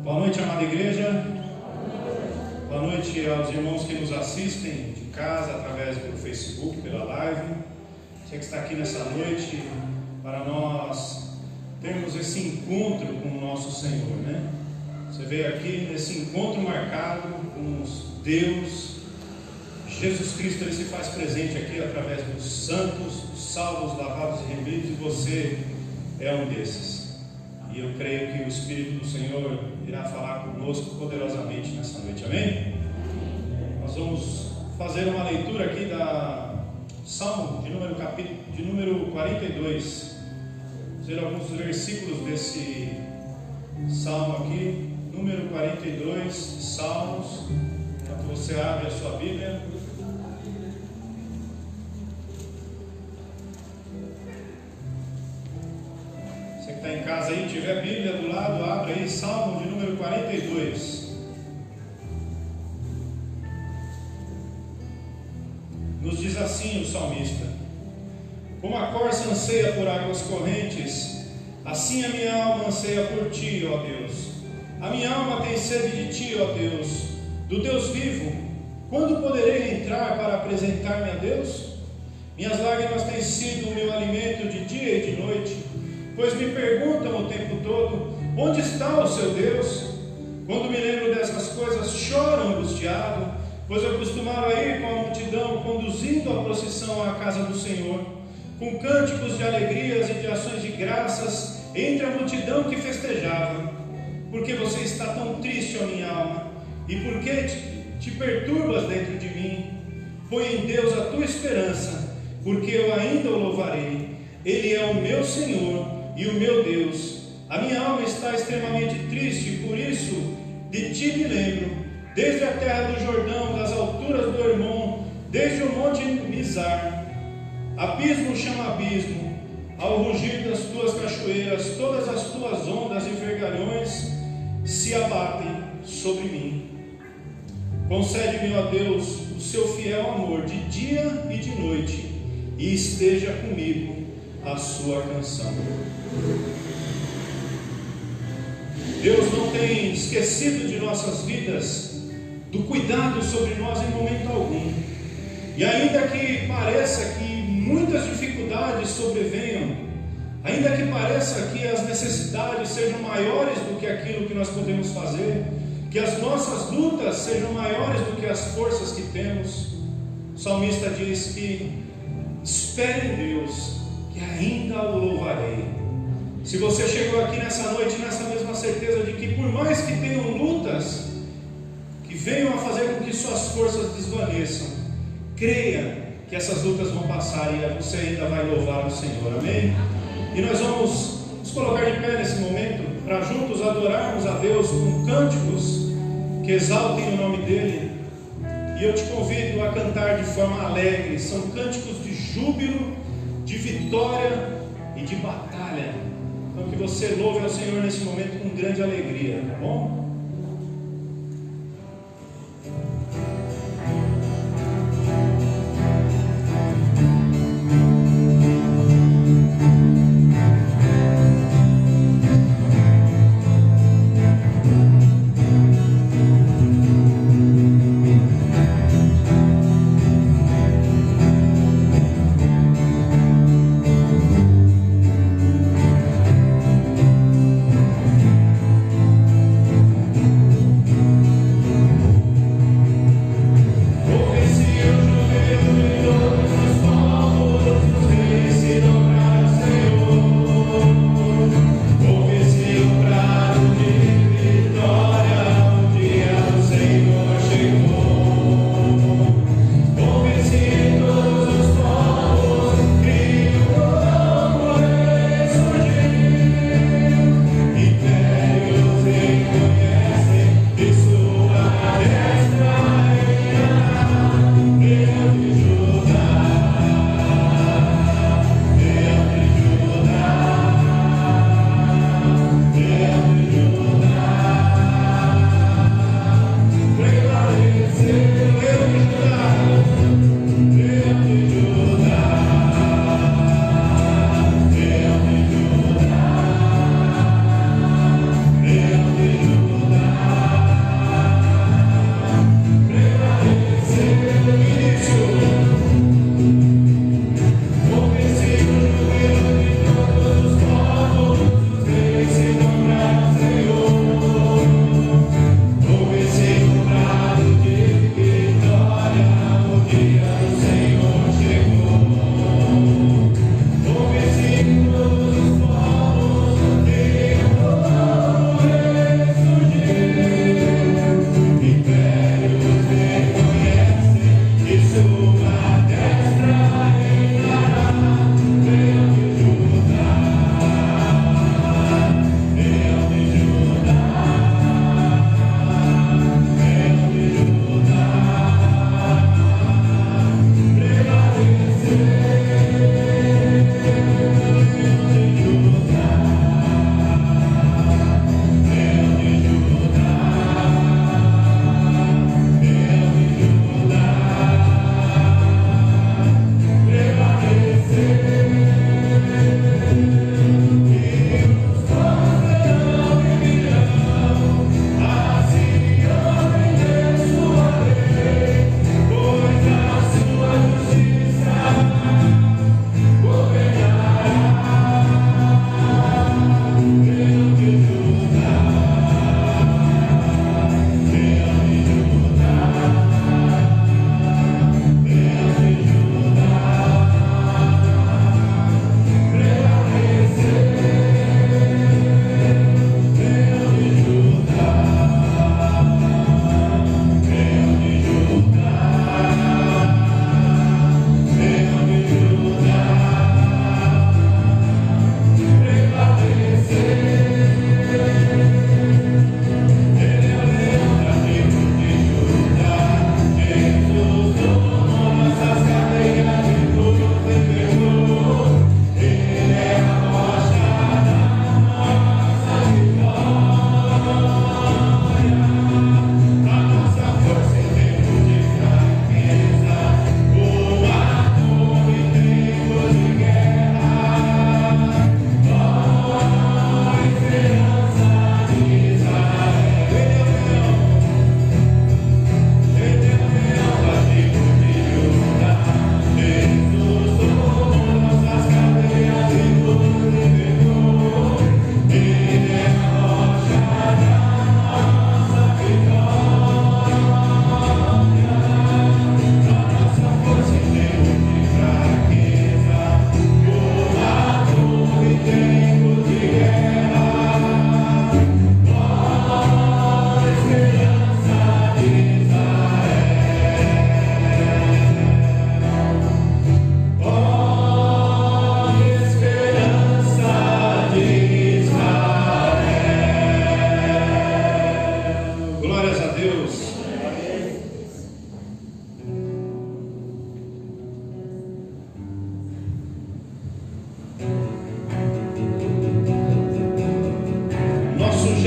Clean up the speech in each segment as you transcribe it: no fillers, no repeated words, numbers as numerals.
Boa noite, amada igreja. Boa noite aos irmãos que nos assistem de casa, através do Facebook, pela live. Você que está aqui nessa noite, para nós termos esse encontro com o nosso Senhor, né? Você veio aqui nesse encontro marcado com Deus. Jesus Cristo, Ele se faz presente aqui através dos santos, dos salvos, lavados e remidos, e você é um desses. E eu creio que o Espírito do Senhor irá falar conosco poderosamente nessa noite, amém? Nós vamos fazer uma leitura aqui da Salmo de número 42. Vamos ver alguns versículos desse Salmo aqui, número 42, Salmos. Enquanto você abre a sua Bíblia. Está em casa aí, tiver Bíblia do lado, abre aí, Salmo de número 42. Nos diz assim o salmista: como a corça anseia por águas correntes, assim a minha alma anseia por ti, ó Deus. A minha alma tem sede de ti, ó Deus, do Deus vivo. Quando poderei entrar para apresentar-me a Deus? Minhas lágrimas têm sido o meu alimento de dia e de noite, pois me perguntam o tempo todo: onde está o seu Deus? Quando me lembro dessas coisas, choro angustiado, pois eu costumava ir com a multidão, conduzindo a procissão à casa do Senhor, com cânticos de alegrias e de ações de graças, entre a multidão que festejava. Porque você está tão triste, ó minha alma? E por que te perturbas dentro de mim? Põe em Deus a tua esperança, porque eu ainda o louvarei. Ele é o meu Senhor e o meu Deus. A minha alma está extremamente triste, e por isso de ti me lembro, desde a terra do Jordão, das alturas do Hermon, desde o monte Mizar. Abismo chama abismo, ao rugir das tuas cachoeiras, todas as tuas ondas e vergalhões se abatem sobre mim. Concede-me, ó Deus, o seu fiel amor de dia e de noite, e esteja comigo a sua canção. Deus não tem esquecido de nossas vidas, do cuidado sobre nós em momento algum. E ainda que pareça que muitas dificuldades sobrevenham, ainda que pareça que as necessidades sejam maiores do que aquilo que nós podemos fazer, que as nossas lutas sejam maiores do que as forças que temos, o salmista diz que espere em Deus, que ainda o louvarei. Se você chegou aqui nessa noite nessa mesma certeza de que por mais que tenham lutas que venham a fazer com que suas forças desvaneçam, creia que essas lutas vão passar e você ainda vai louvar o Senhor, amém? E nós vamos nos colocar de pé nesse momento para juntos adorarmos a Deus com cânticos que exaltem o nome dEle. E eu te convido a cantar de forma alegre. São cânticos de júbilo, de vitória e de batalha. Então que você louve ao Senhor nesse momento com grande alegria, tá bom?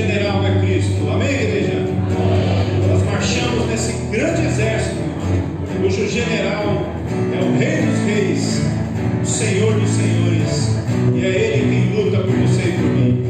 general é Cristo. Amém, igreja? Nós marchamos nesse grande exército, cujo general é o Rei dos Reis, o Senhor dos Senhores, e é Ele quem luta por você e por mim.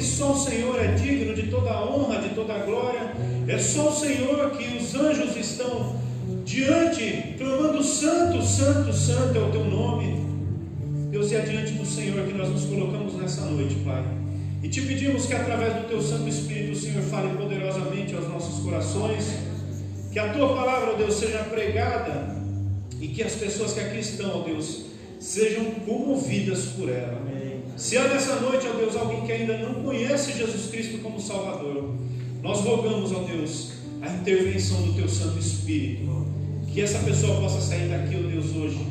Só o Senhor é digno de toda a honra, de toda a glória. É só o Senhor que os anjos estão diante, clamando: Santo, Santo, Santo é o teu nome. Deus, é diante do Senhor que nós nos colocamos nessa noite, Pai. E te pedimos que através do teu Santo Espírito o Senhor fale poderosamente aos nossos corações. Que a tua palavra, ó Deus, seja pregada e que as pessoas que aqui estão, ó Deus, sejam comovidas por ela. Se há nessa noite, ó Deus, alguém que ainda não conhece Jesus Cristo como Salvador, nós rogamos, ó Deus, a intervenção do teu Santo Espírito, que essa pessoa possa sair daqui, ó Deus, hoje,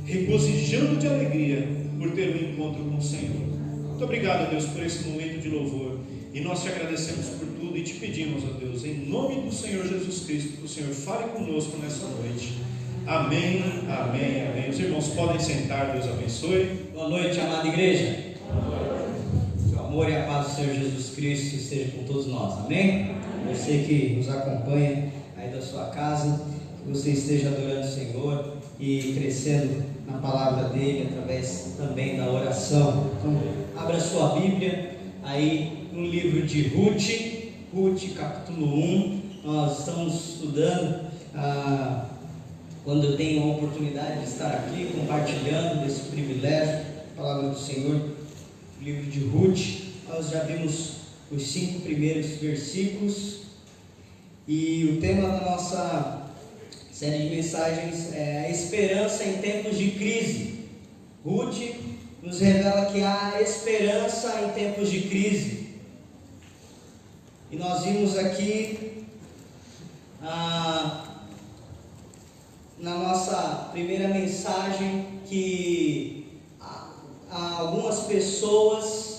regozijando de alegria por ter um encontro com o Senhor. Muito obrigado, ó Deus, por esse momento de louvor, e nós te agradecemos por tudo e te pedimos, ó Deus, em nome do Senhor Jesus Cristo, que o Senhor fale conosco nessa noite. Amém, amém, amém. Os irmãos podem sentar, Deus abençoe. Boa noite, amada igreja. Que o amor e a paz do Senhor Jesus Cristo esteja com todos nós, amém? Você que nos acompanha aí da sua casa, que você esteja adorando o Senhor e crescendo na palavra dele, através também da oração. Então, abra sua Bíblia aí no livro de Ruth, capítulo 1. Nós estamos estudando, quando eu tenho a oportunidade de estar aqui compartilhando desse privilégio, a palavra do Senhor, o livro de Ruth. Nós já vimos os 5 primeiros versículos E o tema da nossa série de mensagens é a esperança em tempos de crise. Ruth nos revela que há esperança em tempos de crise. E nós vimos aqui na nossa primeira mensagem que algumas pessoas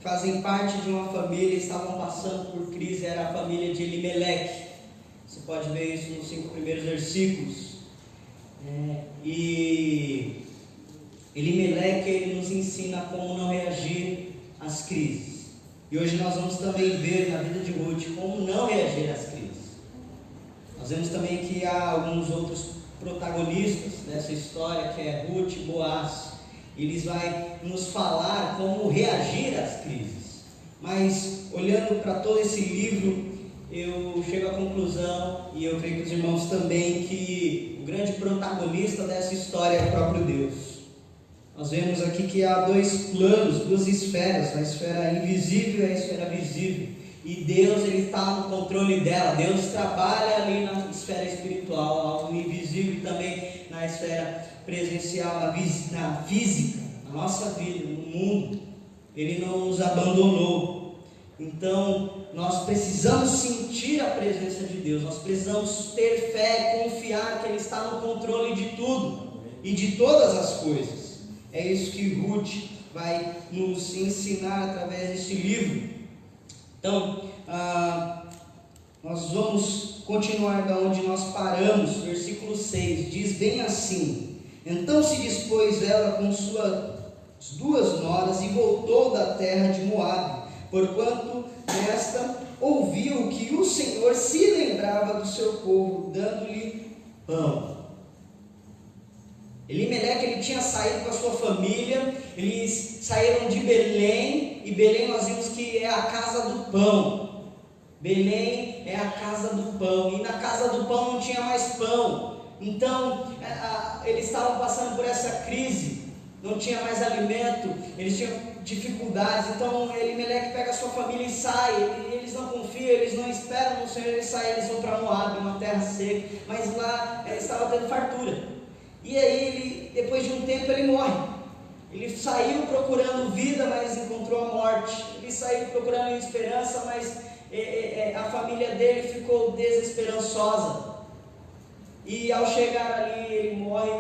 fazem parte de uma família, estavam passando por crise, era a família de Elimeleque. Você pode ver isso nos 5 primeiros versículos. E Elimeleque, ele nos ensina como não reagir às crises. E hoje nós vamos também ver na vida de Ruth como não reagir às crises. Nós vemos também que há alguns outros protagonistas dessa história, que é Ruth e Boaz. Eles vão nos falar como reagir às crises. Mas olhando para todo esse livro, eu chego à conclusão, e eu creio que os irmãos também, que o grande protagonista dessa história é o próprio Deus. Nós vemos aqui que há 2 planos, 2 esferas, a esfera invisível e a esfera visível. E Deus, ele está no controle dela. Deus trabalha ali na esfera espiritual, algo invisível, e também na esfera presencial, na física, na nossa vida, no mundo. Ele não nos abandonou. Então, nós precisamos sentir a presença de Deus. Nós precisamos ter fé, confiar que Ele está no controle de tudo e de todas as coisas. É isso que Ruth vai nos ensinar através desse livro. Então, nós vamos continuar da onde nós paramos. Versículo 6 diz bem assim: então se dispôs ela com suas 2 noras e voltou da terra de Moabe, porquanto esta ouviu que o Senhor se lembrava do seu povo, dando-lhe pão. Elimeleque, ele tinha saído com a sua família, eles saíram de Belém, e Belém nós vimos que é a casa do pão. Belém é a casa do pão, e na casa do pão não tinha mais pão. Então, eles estavam passando por essa crise, não tinha mais alimento, eles tinham dificuldades. Então, Elimeleque pega a sua família e sai, e eles não confiam, eles não esperam no Senhor, eles saem, eles vão para Moabe, uma terra seca, mas lá estava tendo fartura. E aí, ele, depois de um tempo, ele morre. Ele saiu procurando vida, mas encontrou a morte. Ele saiu procurando esperança, mas a família dele ficou desesperançosa. E ao chegar ali, ele morre.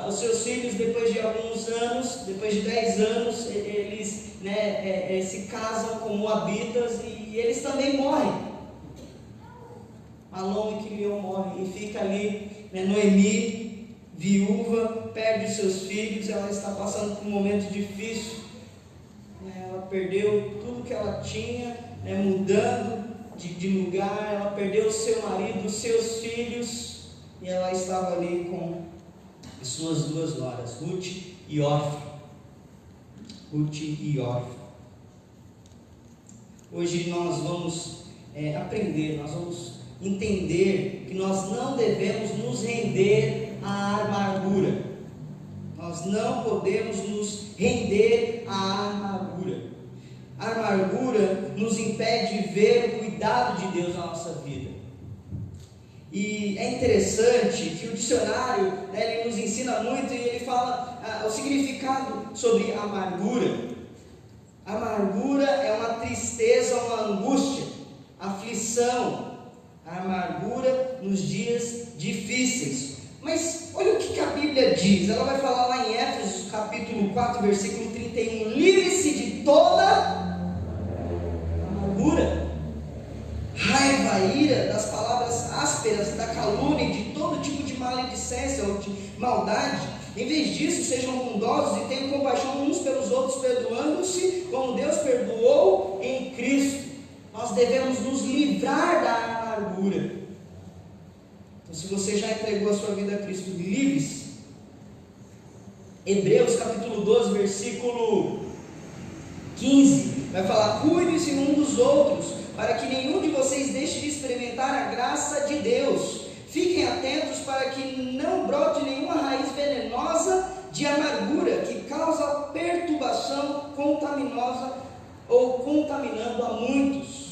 Os seus filhos, depois de alguns anos, depois de 10 anos, eles se casam com moabitas, e eles também morrem. Malom e Quilion morrem, e fica ali Noemi, viúva, perde os seus filhos. Ela está passando por um momento difícil. Ela perdeu tudo que ela tinha, mudando de lugar. Ela perdeu o seu marido, os seus filhos, e ela estava ali com as suas 2 noras, Ruth e Orfa. Ruth e Orfa. Hoje nós vamos aprender, nós vamos entender que nós não devemos nos render à amargura. Nós não podemos nos render à amargura. A amargura nos impede de ver o cuidado de Deus na nossa vida. E é interessante que o dicionário, ele nos ensina muito, e ele fala o significado sobre amargura. Amargura é uma tristeza, uma angústia, aflição. A amargura nos dias difíceis. Mas olha o que a Bíblia diz. Ela vai falar lá em Éfesos capítulo 4, versículo 31: livre-se de toda amargura, raiva, ira, das palavras ásperas, da calúnia, de todo tipo de maledicência ou de maldade. Em vez disso, sejam bondosos e tenham compaixão uns pelos outros, perdoando-se como Deus perdoou em Cristo. Nós devemos nos livrar da amargura. Então, se você já entregou a sua vida a Cristo, livre-se. Hebreus capítulo 12, versículo 15, vai falar: cuide-se um dos outros, para que nenhum de vocês deixe de experimentar a graça de Deus. Fiquem atentos para que não brote nenhuma raiz venenosa de amargura, que causa perturbação contaminosa ou contaminando a muitos.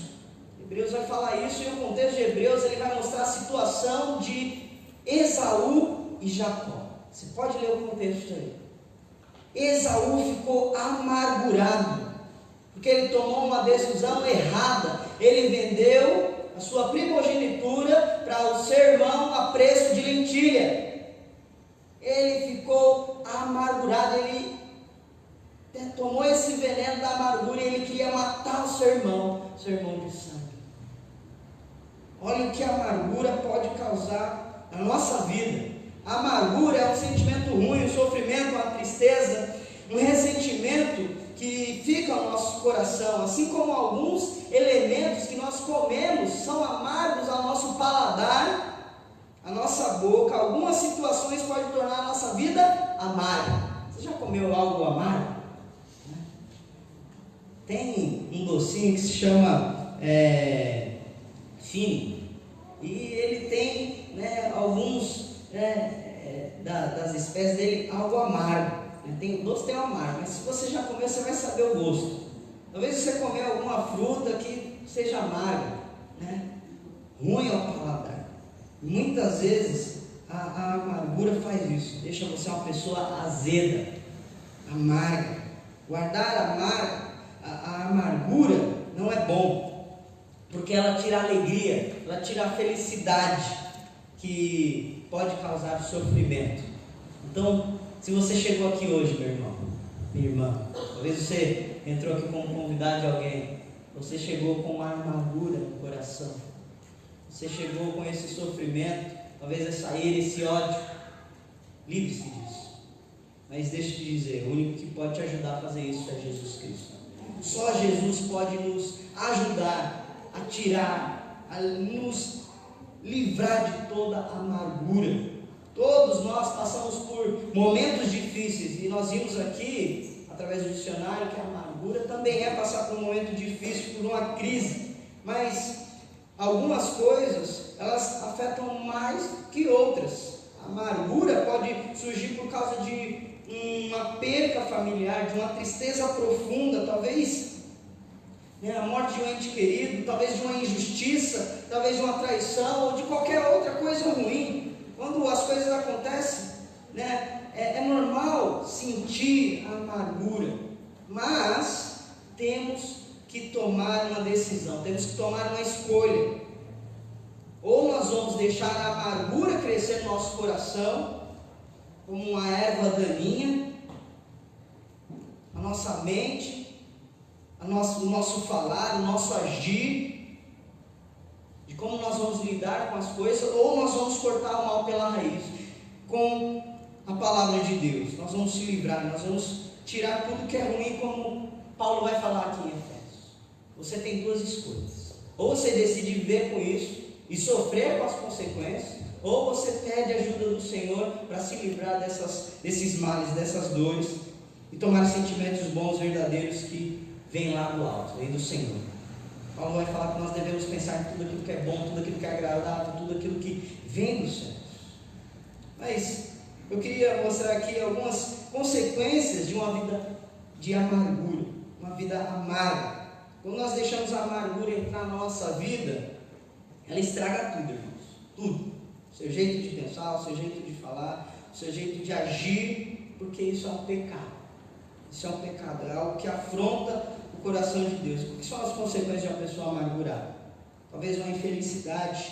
Hebreus vai fala isso, e o contexto de Hebreus, ele vai mostrar a situação de Esaú e Jacó. Você pode ler o contexto aí. Esaú ficou amargurado, porque ele tomou uma decisão errada. Ele vendeu a sua primogenitura para o seu irmão a preço de lentilha. Ele ficou amargurado, ele tomou esse veneno da amargura e ele queria matar o seu irmão de sangue. Olha o que a amargura pode causar na nossa vida. A amargura é um sentimento ruim, um sofrimento, uma tristeza, um ressentimento que fica no nosso coração, assim como alguns elementos que nós comemos são amargos ao nosso paladar, à nossa boca. Algumas situações podem tornar a nossa vida amarga. Você já comeu algo amargo? Tem um docinho que se chama Fini, e ele tem, alguns das espécies dele algo amargo. O doce tem um amargo, mas se você já comeu, você vai saber o gosto. Talvez você comer alguma fruta que seja amarga, ruim ao paladar. Muitas vezes a amargura faz isso, deixa você uma pessoa azeda, amarga. Guardar a amargura não é bom, porque ela tira a alegria, ela tira a felicidade que pode causar sofrimento. Então, se você chegou aqui hoje, meu irmão, minha irmã, talvez você entrou aqui como convidado de alguém, você chegou com uma amargura no coração, você chegou com esse sofrimento, talvez essa ira, esse ódio, livre-se disso. Mas deixa eu te dizer, o único que pode te ajudar a fazer isso é Jesus Cristo. Só Jesus pode nos ajudar a tirar, a nos livrar de toda a amargura. Todos nós passamos por momentos difíceis, e nós vimos aqui, através do dicionário, que a amargura também é passar por um momento difícil, por uma crise. Mas algumas coisas, elas afetam mais que outras. A amargura pode surgir por causa de uma perca familiar, de uma tristeza profunda, talvez a morte de um ente querido, talvez de uma injustiça, talvez de uma traição, ou de qualquer outra coisa ruim. Quando as coisas acontecem, é normal sentir a amargura, mas temos que tomar uma decisão, temos que tomar uma escolha. Ou nós vamos deixar a amargura crescer no nosso coração, como uma erva daninha, a nossa mente, o nosso falar, o nosso agir, de como nós vamos lidar com as coisas, ou nós vamos cortar o mal pela raiz, com a palavra de Deus. Nós vamos se livrar, nós vamos tirar tudo que é ruim, como Paulo vai falar aqui em Efésios. Você tem duas escolhas: ou você decide viver com isso e sofrer com as consequências, ou você pede ajuda do Senhor para se livrar desses males, dessas dores, e tomar sentimentos bons, verdadeiros, que vêm lá do alto, vêm do Senhor. Paulo vai falar que nós devemos pensar em tudo aquilo que é bom, tudo aquilo que é agradável, tudo aquilo que vem dos céus. Mas eu queria mostrar aqui algumas consequências de uma vida de amargura, uma vida amarga. Quando nós deixamos a amargura entrar na nossa vida, ela estraga tudo, irmãos, tudo. O seu jeito de pensar, o seu jeito de falar, o seu jeito de agir, porque isso é um pecado. Isso é um pecado, é algo que afronta o coração de Deus. O que são as consequências de uma pessoa amargurada? Talvez uma infelicidade,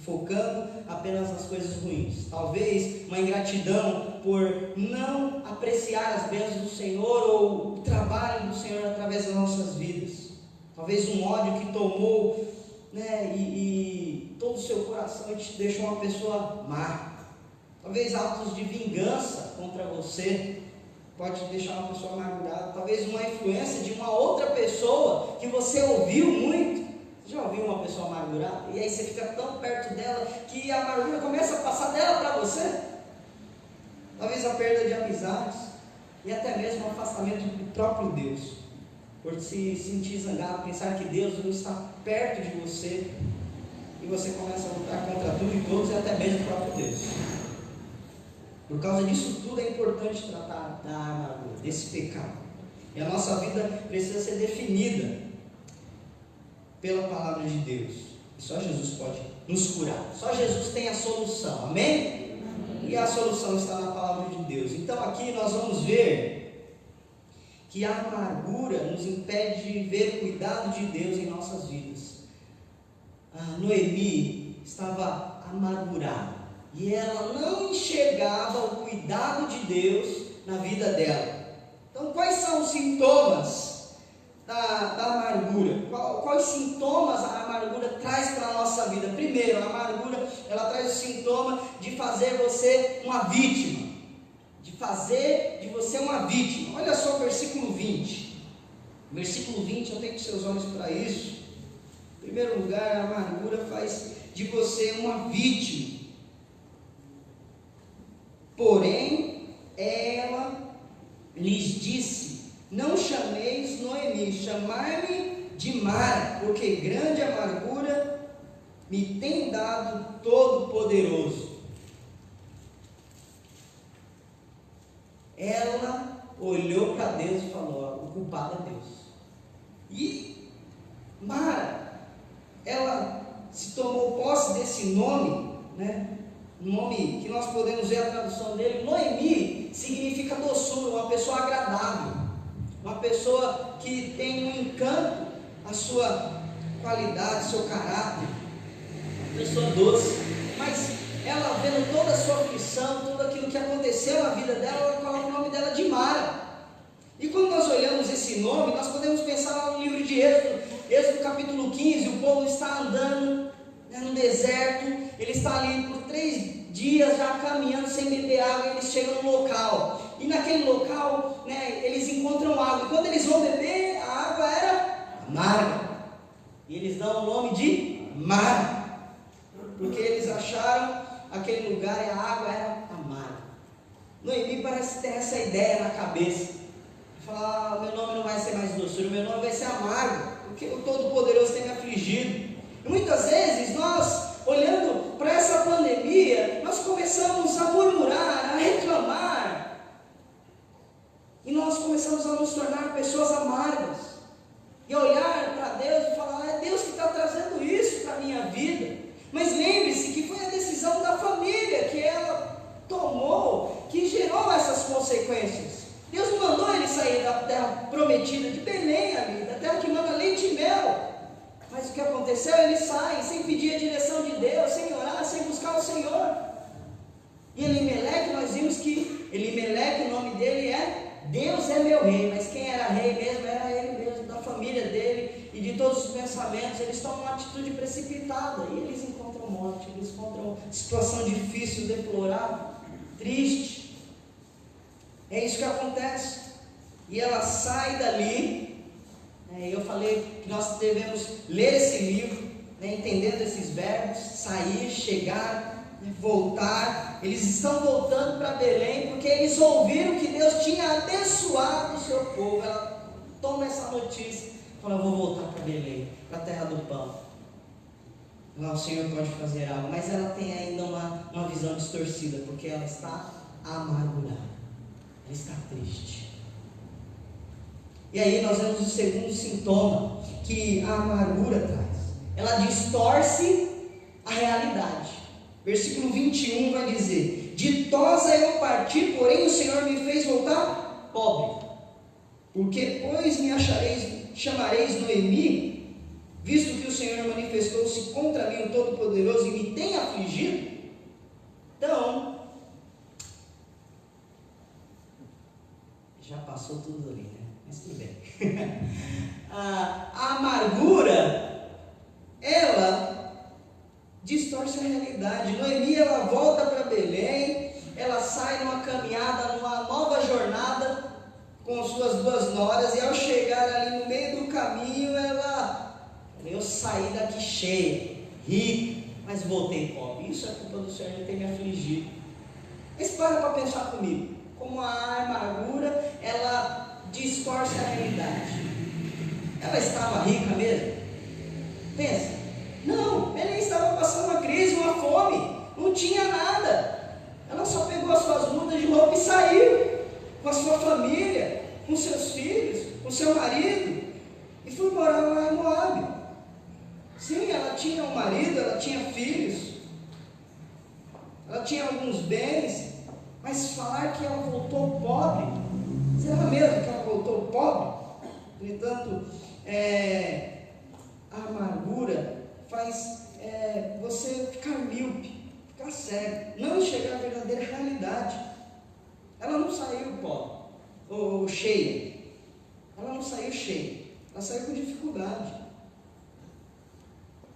focando apenas nas coisas ruins. Talvez uma ingratidão por não apreciar as bênçãos do Senhor, ou o trabalho do Senhor através das nossas vidas. Talvez um ódio que tomou, e todo o seu coração, e te deixou uma pessoa má. Talvez atos de vingança contra você pode te deixar uma pessoa amargurada. Talvez uma influência de uma outra pessoa que você ouviu muito. Você já ouviu uma pessoa amargurada? E aí você fica tão perto dela que a amargura começa a passar dela para você. Talvez a perda de amizades, e até mesmo o afastamento do próprio Deus, por se sentir zangado, pensar que Deus não está perto de você, e você começa a lutar contra tudo e todos, e até mesmo o próprio Deus. Por causa disso tudo, é importante tratar da amargura, desse pecado. E a nossa vida precisa ser definida pela palavra de Deus. E só Jesus pode nos curar. Só Jesus tem a solução. Amém? E a solução está na palavra de Deus. Então aqui nós vamos ver que a amargura nos impede de ver o cuidado de Deus em nossas vidas. A Noemi estava amargurada e ela não enxergava o cuidado de Deus na vida dela. Então quais são os sintomas da amargura? Quais sintomas a amargura traz para a nossa vida? Primeiro, a amargura, ela traz o sintoma de fazer você uma vítima. De fazer de você uma vítima. Olha só o versículo 20. Versículo 20, eu tenho que seus olhos para isso. Em primeiro lugar, a amargura faz de você uma vítima. Porém, ela lhes disse: não chameis Noemi, chamai-me de Mara, porque grande amargura me tem dado Todo-Poderoso. Ela olhou para Deus e falou: o culpado é Deus. E Mara, ela se tomou posse desse nome, né? Um nome que nós podemos ver a tradução dele. Noemi significa doçura, uma pessoa agradável, uma pessoa que tem um encanto, a sua qualidade, seu caráter, uma pessoa doce. Mas ela, vendo toda a sua aflição, tudo aquilo que aconteceu na vida dela, ela coloca o nome dela de Mara. E quando nós olhamos esse nome, nós podemos pensar lá no livro de Êxodo capítulo 15, o povo está andando, né, no deserto, ele está ali por 3 dias já caminhando sem beber água, e eles chegam no local, e naquele local, né, eles encontram água, e quando eles vão beber, a água era amarga, e eles dão o nome de Mara, porque eles acharam aquele lugar e a água era amarga. Noemi parece ter essa ideia na cabeça, falar: meu nome não vai ser mais doçura, meu nome vai ser amargo, porque o Todo-Poderoso tem me afligido. E muitas vezes nós, olhando para essa pandemia, nós começamos a murmurar, a reclamar, e nós começamos a nos tornar pessoas amargas, e a olhar para Deus e falar: é Deus que está trazendo isso para a minha vida. Mas lembre-se que foi a decisão da família que ela tomou, que gerou essas consequências. Deus não mandou ele sair da terra prometida de Belém, da terra que manda leite e mel. Mas o que aconteceu? Eles saem sem pedir a direção de Deus, sem orar, sem buscar o Senhor. E Elimeleque, nós vimos que Elimeleque, o nome dele é Deus é meu rei. Mas quem era rei mesmo era ele mesmo, da família dele e de todos os pensamentos. Eles tomam uma atitude precipitada e eles encontram morte, eles encontram situação difícil, deplorável, triste. É isso que acontece. E ela sai dali. Eu falei que nós devemos ler esse livro, né, entendendo esses verbos: sair, chegar, né, voltar. Eles estão voltando para Belém porque eles ouviram que Deus tinha abençoado o seu povo. Ela toma essa notícia e fala: vou voltar para Belém, para a terra do pão. Lá o Senhor pode fazer algo, mas ela tem ainda uma visão distorcida, porque ela está amargurada. Ela está triste. E aí nós vemos o segundo sintoma que a amargura traz. Ela distorce a realidade. Versículo 21 vai dizer: ditosa eu parti, porém o Senhor me fez voltar pobre. Porque pois me chamareis Noemi, visto que o Senhor manifestou-se contra mim o Todo-Poderoso e me tem afligido? Então, já passou tudo ali, né? Mas tudo bem. A amargura, ela distorce a realidade. Noemi, ela volta para Belém, ela sai numa caminhada, numa nova jornada com suas 2 noras, e ao chegar ali no meio do caminho, eu saí daqui cheia, rica, mas voltei pobre. Isso é culpa do Senhor, Ele tem me afligido. Mas para pensar comigo, como a amargura, ela distorce a realidade. Ela estava rica mesmo? Pensa, não, ela estava passando uma crise, uma fome, não tinha nada. Ela só pegou as suas mudas de roupa e saiu, com a sua família, com seus filhos, com seu marido, e foi morar lá em Moabe. Sim, ela tinha tinha um marido, ela tinha filhos, ela tinha alguns bens, mas falar que ela voltou pobre, será mesmo que ela voltou pobre? No entanto, a amargura faz você ficar míope, ficar cego, não enxergar a verdadeira realidade. Ela não saiu pobre ou cheia, ela não saiu cheia, ela saiu com dificuldade.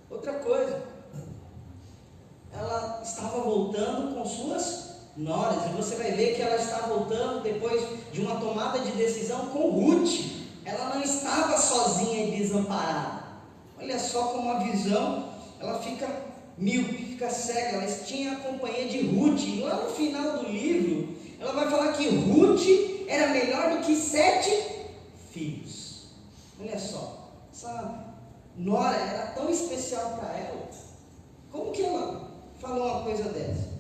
Outra coisa, ela estava voltando com suas noras, e você vai ver que ela está voltando depois de uma tomada de decisão com Ruth. Ela não estava sozinha e desamparada. Olha só como a visão, ela fica míope, fica cega. Ela tinha a companhia de Ruth, e lá no final do livro, ela vai falar que Ruth era melhor do que 7 filhos. Olha só, essa nora era tão especial para ela. Como que ela falou uma coisa dessa?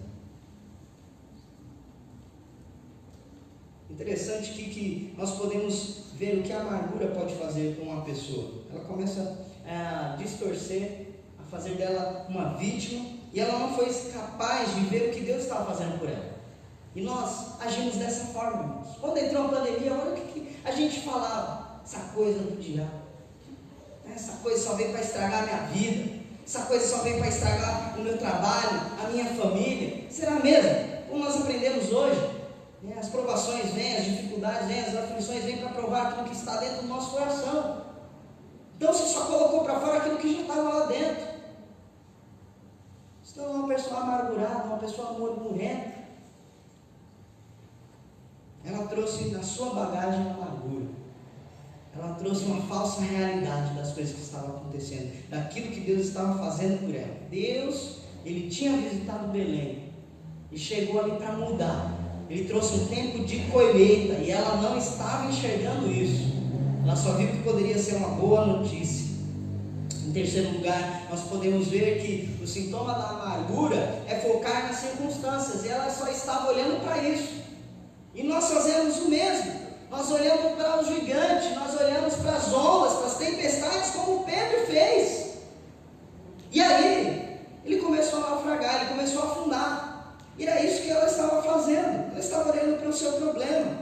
Interessante que nós podemos ver o que a amargura pode fazer com uma pessoa. Ela começa a distorcer, a fazer dela uma vítima, e ela não foi capaz de ver o que Deus estava fazendo por ela. E nós agimos dessa forma, irmãos. Quando entrou a pandemia, olha o que a gente falava: essa coisa do diabo, essa coisa só veio para estragar a minha vida, essa coisa só veio para estragar o meu trabalho, a minha família. Será mesmo? Como nós aprendemos hoje, as provações vêm, as dificuldades vêm, as aflições vêm para provar aquilo que está dentro do nosso coração. Então você só colocou para fora aquilo que já estava lá dentro. Você não é uma pessoa amargurada, uma pessoa murmurenta. Ela trouxe na sua bagagem a amargura. Ela trouxe uma falsa realidade das coisas que estavam acontecendo, daquilo que Deus estava fazendo por ela. Deus, Ele tinha visitado Belém e chegou ali para mudar. Ele trouxe um tempo de colheita e ela não estava enxergando isso. Ela só viu que poderia ser uma boa notícia. Em terceiro lugar, nós podemos ver que o sintoma da amargura é focar nas circunstâncias, e ela só estava olhando para isso. E nós fazemos o mesmo. Nós olhamos para o gigante, nós olhamos para as ondas, para as tempestades, como Pedro fez. E aí, ele começou a naufragar, ele começou a afundar. E era isso que ela estava fazendo. Ela estava olhando para o seu problema.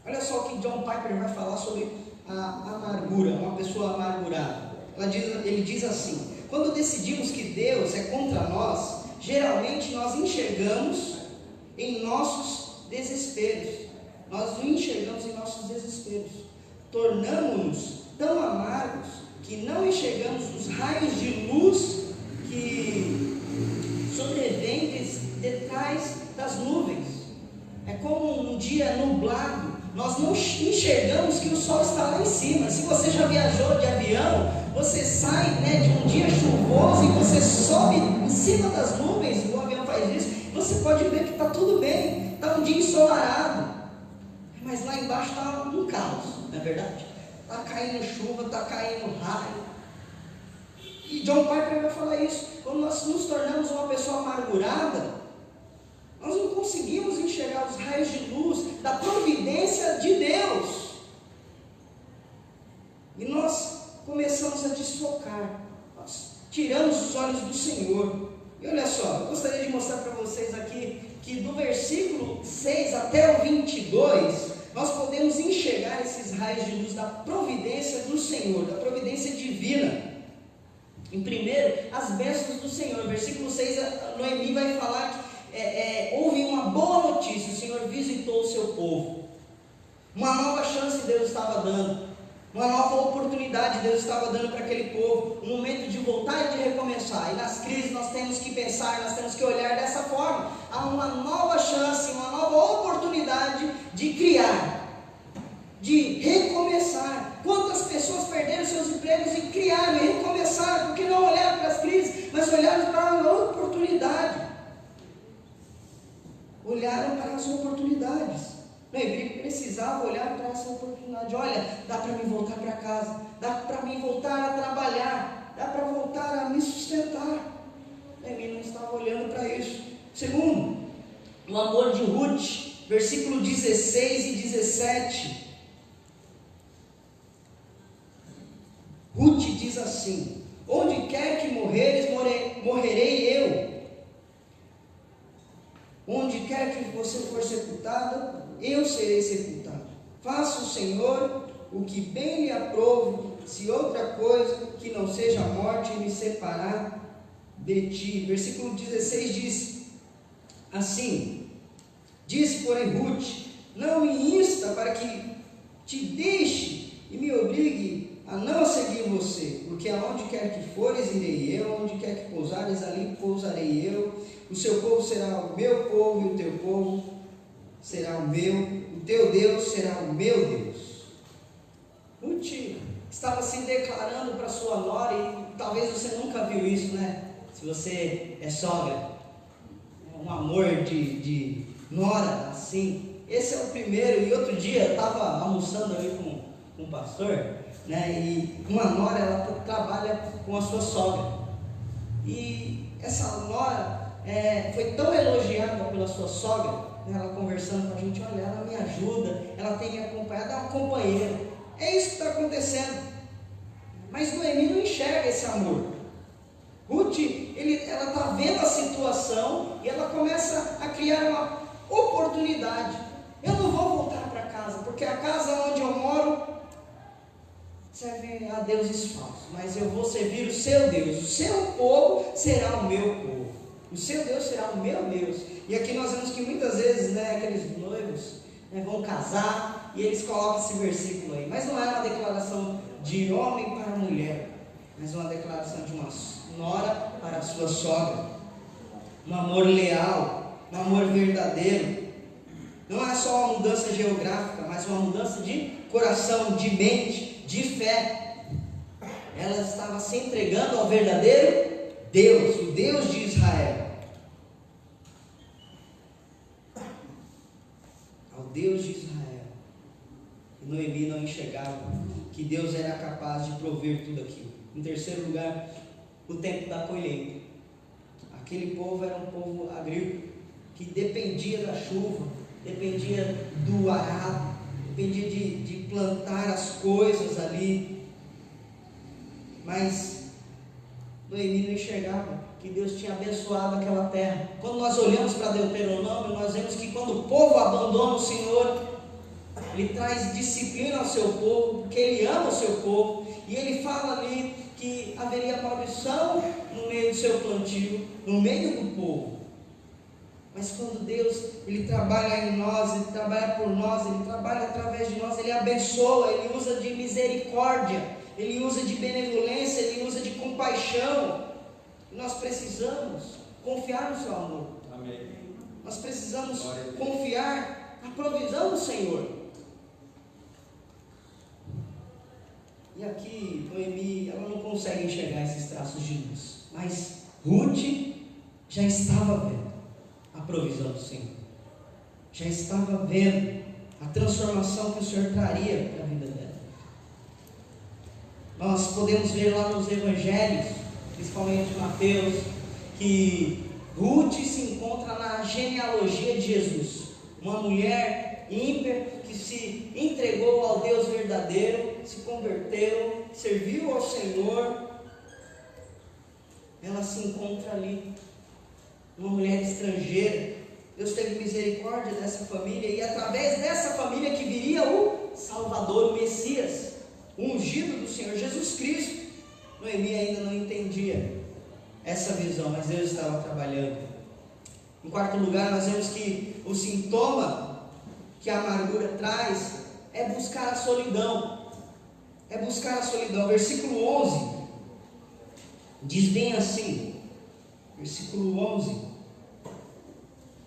Olha só o que John Piper vai falar sobre a amargura, uma pessoa amargurada. Ele diz assim: quando decidimos que Deus é contra nós, geralmente nós enxergamos em nossos desesperos. Nós o enxergamos em nossos desesperos. Tornamos-nos tão amargos que não enxergamos os raios de luz que sobrevêm detrás das nuvens. É como um dia nublado, nós não enxergamos que o sol está lá em cima. Se você já viajou de avião, você sai de um dia chuvoso e você sobe em cima das nuvens, o avião faz isso, você pode ver que está tudo bem, está um dia ensolarado, mas lá embaixo está um caos, não é verdade? Está caindo chuva, está caindo raio. E John Piper vai falar isso: quando nós nos tornamos uma pessoa amargurada, nós não conseguimos enxergar os raios de luz da providência de Deus, e nós começamos a desfocar, nós tiramos os olhos do Senhor. E olha só, eu gostaria de mostrar para vocês aqui que do versículo 6 até o 22, nós podemos enxergar esses raios de luz da providência do Senhor, da providência divina. Em primeiro, as bênçãos do Senhor. Versículo 6, a Noemi vai falar que houve uma boa notícia: o Senhor visitou o seu povo. Uma nova chance Deus estava dando, uma nova oportunidade Deus estava dando para aquele povo, um momento de voltar e de recomeçar. E nas crises nós temos que pensar, nós temos que olhar dessa forma: há uma nova chance, uma nova oportunidade de criar, de recomeçar. Quantas pessoas perderam seus empregos e criaram e recomeçaram, porque não olharam para as crises, mas olharam para a oportunidade. Olharam para as oportunidades. Noemi precisava olhar para essa oportunidade. Olha, dá para mim voltar para casa, dá para mim voltar a trabalhar, dá para voltar a me sustentar. Noemi não estava olhando para isso. Segundo, o amor de Ruth, versículo 16 e 17. diz assim: onde quer que morreres, morrerei eu. Onde quer que você for sepultado, eu serei sepultado. Faça o Senhor o que bem lhe aprouve, se outra coisa que não seja a morte me separar de ti. Versículo 16 diz assim: disse, porém, Ruth: não me insta para que te deixe e me obrigue a não seguir você, porque aonde quer que fores, irei eu, onde quer que pousares, ali pousarei eu. O seu povo será o meu povo, e o teu povo será o meu, o teu Deus será o meu Deus. Ruth estava se declarando para sua nora, e talvez você nunca viu isso, né? Se você é sogra, um amor de nora, assim. Esse é o primeiro. E outro dia eu estava almoçando ali com um pastor, né? E uma nora, ela trabalha com a sua sogra. E essa nora foi tão elogiada pela sua sogra, né? Ela conversando com a gente: olha, ela me ajuda, ela tem me acompanhado, é uma companheira. É isso que está acontecendo. Mas Noemi não enxerga esse amor. Ruth, ela está vendo a situação e ela começa a criar uma oportunidade. Eu não vou voltar para casa, porque a casa onde eu moro serve a deuses falsos, mas eu vou servir o seu Deus. O seu povo será o meu povo, o seu Deus será o meu Deus. E aqui nós vemos que muitas vezes, né, aqueles noivos, né, vão casar e eles colocam esse versículo aí, mas não é uma declaração de homem para mulher, mas uma declaração de uma nora para a sua sogra. Um amor leal, um amor verdadeiro. Não é só uma mudança geográfica, mas uma mudança de coração, de mente, de fé. Ela estava se entregando ao verdadeiro Deus, o Deus de Israel. Ao Deus de Israel. E Noemi não enxergava que Deus era capaz de prover tudo aquilo. Em terceiro lugar, o tempo da colheita. Aquele povo era um povo agrícola, que dependia da chuva, dependia do arado, dependia de plantar as coisas ali. Mas Noemi não enxergava que Deus tinha abençoado aquela terra. Quando nós olhamos para Deuteronômio, nós vemos que quando o povo abandona o Senhor, Ele traz disciplina ao seu povo, porque Ele ama o seu povo, e Ele fala ali que haveria maldição no meio do seu plantio, no meio do povo. Mas quando Deus, Ele trabalha em nós, Ele trabalha por nós, Ele trabalha através de nós, Ele abençoa, Ele usa de misericórdia, Ele usa de benevolência, Ele usa de compaixão. E nós precisamos confiar no seu amor. Amém. Nós precisamos confiar na provisão do Senhor. E aqui, Noemi, ela não consegue enxergar esses traços de luz, mas Ruth já estava vendo a provisão do Senhor, já estava vendo a transformação que o Senhor traria para a vida dela. Nós podemos ver lá nos evangelhos, principalmente Mateus, que Ruth se encontra na genealogia de Jesus, uma mulher ímpia que se entregou ao Deus verdadeiro, se converteu, serviu ao Senhor. Ela se encontra ali, uma mulher estrangeira. Deus teve misericórdia dessa família, e através dessa família que viria o Salvador, o Messias, o ungido do Senhor Jesus Cristo. Noemi ainda não entendia essa visão, mas Deus estava trabalhando. Em quarto lugar, nós vemos que o sintoma que a amargura traz é buscar a solidão. É buscar a solidão. Versículo 11 diz bem assim, versículo 11: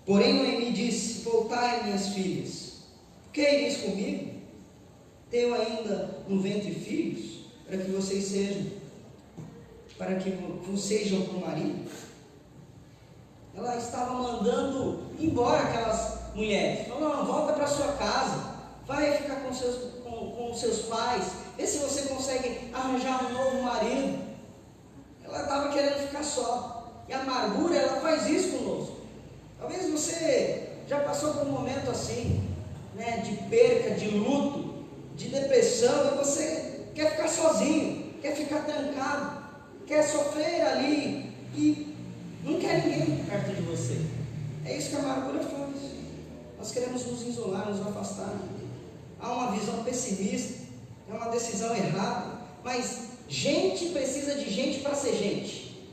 porém Noemi disse: voltai, minhas filhas, por que ireis comigo? Tenho ainda no ventre filhos, para que vocês sejam para o marido. Ela estava mandando embora aquelas mulheres. Falou: não, volta para sua casa, vai ficar com seus pais, vê se você consegue arranjar um novo marido. Ela estava querendo ficar só. E a amargura, ela faz isso conosco. Talvez você já passou por um momento assim, né, de perca, de luto, de depressão, e você quer ficar sozinho, quer ficar trancado, quer sofrer ali e não quer ninguém perto de você. É isso que a amargura faz. Nós queremos nos isolar, nos afastar. Há uma visão pessimista, é uma decisão errada, mas gente precisa de gente para ser gente.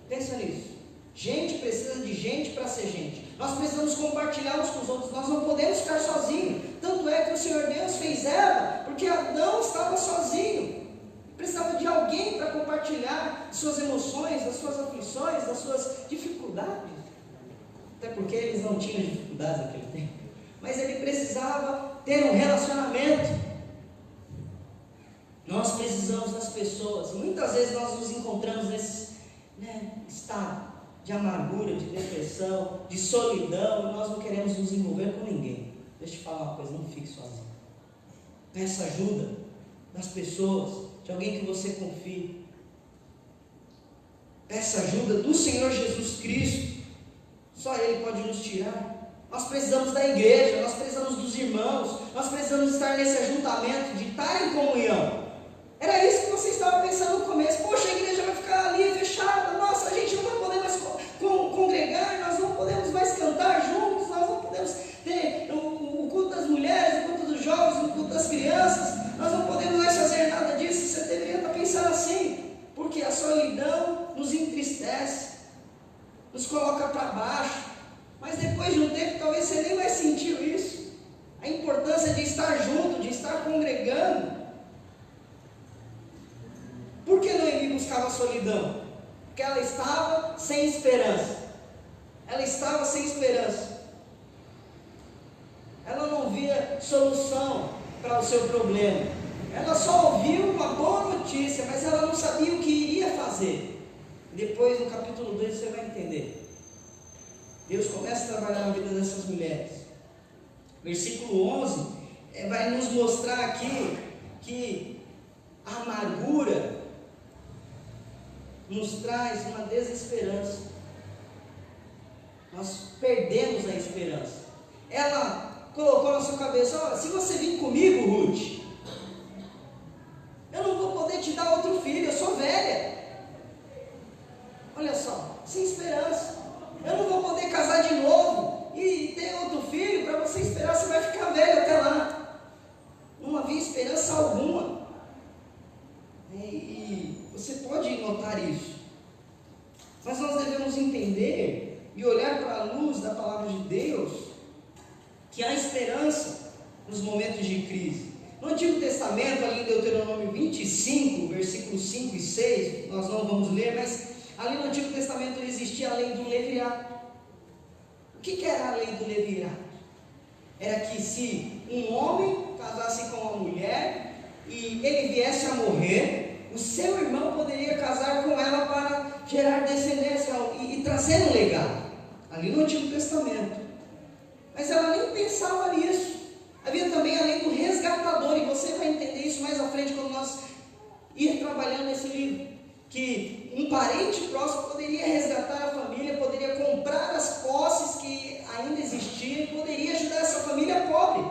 Pensa nisso. Gente precisa de gente para ser gente. Nós precisamos compartilhar uns com os outros. Nós não podemos ficar sozinhos. Tanto é que o Senhor Deus fez Eva, porque Adão estava sozinho. Precisava de alguém para compartilhar suas emoções, das suas aflições, das suas dificuldades. Até porque eles não tinham dificuldades naquele tempo. Mas ele precisava ter um relacionamento. Nós precisamos das pessoas. Muitas vezes nós nos encontramos nesse estado de amargura, de depressão, de solidão, e nós não queremos nos envolver com ninguém. Deixa eu te falar uma coisa, não fique sozinho. Peça ajuda das pessoas, de alguém que você confie. Peça ajuda do Senhor Jesus Cristo. Só Ele pode nos tirar. Nós precisamos da igreja, nós precisamos dos irmãos, nós precisamos estar nesse ajuntamento, de estar em comunhão. Era isso que você estava pensando no começo. Poxa, a igreja vai ficar ali fechada. Nossa, a gente não vai poder mais congregar, nós não podemos mais cantar juntos, nós não podemos ter o culto das mulheres, o culto dos jovens, o culto das crianças, nós não podemos mais fazer nada disso. Você deveria estar pensando assim, porque a solidão nos entristece, nos coloca para baixo, mas depois de um tempo talvez você nem vai sentir isso, a importância de estar junto, de estar congregando. Por que Noemi buscava a solidão? Porque ela estava sem esperança. Ela estava sem esperança. Ela não via solução para o seu problema. Ela só ouviu uma boa notícia, mas ela não sabia o que iria fazer. Depois, no capítulo 2, você vai entender. Deus começa a trabalhar na vida dessas mulheres. Versículo 11 vai nos mostrar aqui que a amargura nos traz uma desesperança. Nós perdemos a esperança. Ela colocou na sua cabeça: olha, se você vir comigo, Ruth, eu não vou poder te dar outro filho, eu sou velha. Olha só, sem esperança. Eu não vou poder casar de novo e ter outro filho para você esperar, você vai ficar velho até lá. Não havia esperança alguma. E você pode notar isso. Mas nós devemos entender e olhar para a luz da palavra de Deus que há esperança nos momentos de crise. No Antigo Testamento, ali em Deuteronômio 25, versículos 5 e 6, nós não vamos ler, mas ali no Antigo Testamento existia a lei do levirato. O que era a lei do levirato? Era que se um homem casasse com uma mulher e ele viesse a morrer, o seu irmão poderia casar com ela para gerar descendência e trazer um legado. Ali no Antigo Testamento. Mas ela nem pensava nisso. Havia também a lei do resgatador, e você vai entender isso mais à frente quando nós ir trabalhando nesse livro. Que um parente próximo poderia resgatar a família, poderia comprar as posses que ainda existiam, poderia ajudar essa família pobre.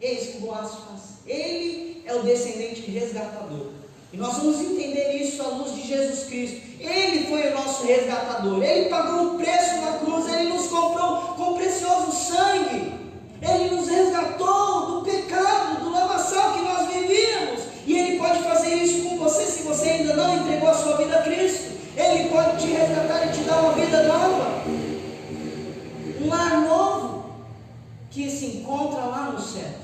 Eis o que Boaz faz. Ele é o descendente resgatador. E nós vamos entender isso à luz de Jesus Cristo. Ele foi o nosso resgatador. Ele pagou o preço na cruz. Ele nos comprou com precioso sangue. Ele nos resgatou do pecado, do lamaçal que nós vivíamos. E Ele pode fazer isso com você se você ainda não entregou a sua vida a Cristo. Ele pode te resgatar e te dar uma vida nova. Um lar novo que se encontra lá nos céus.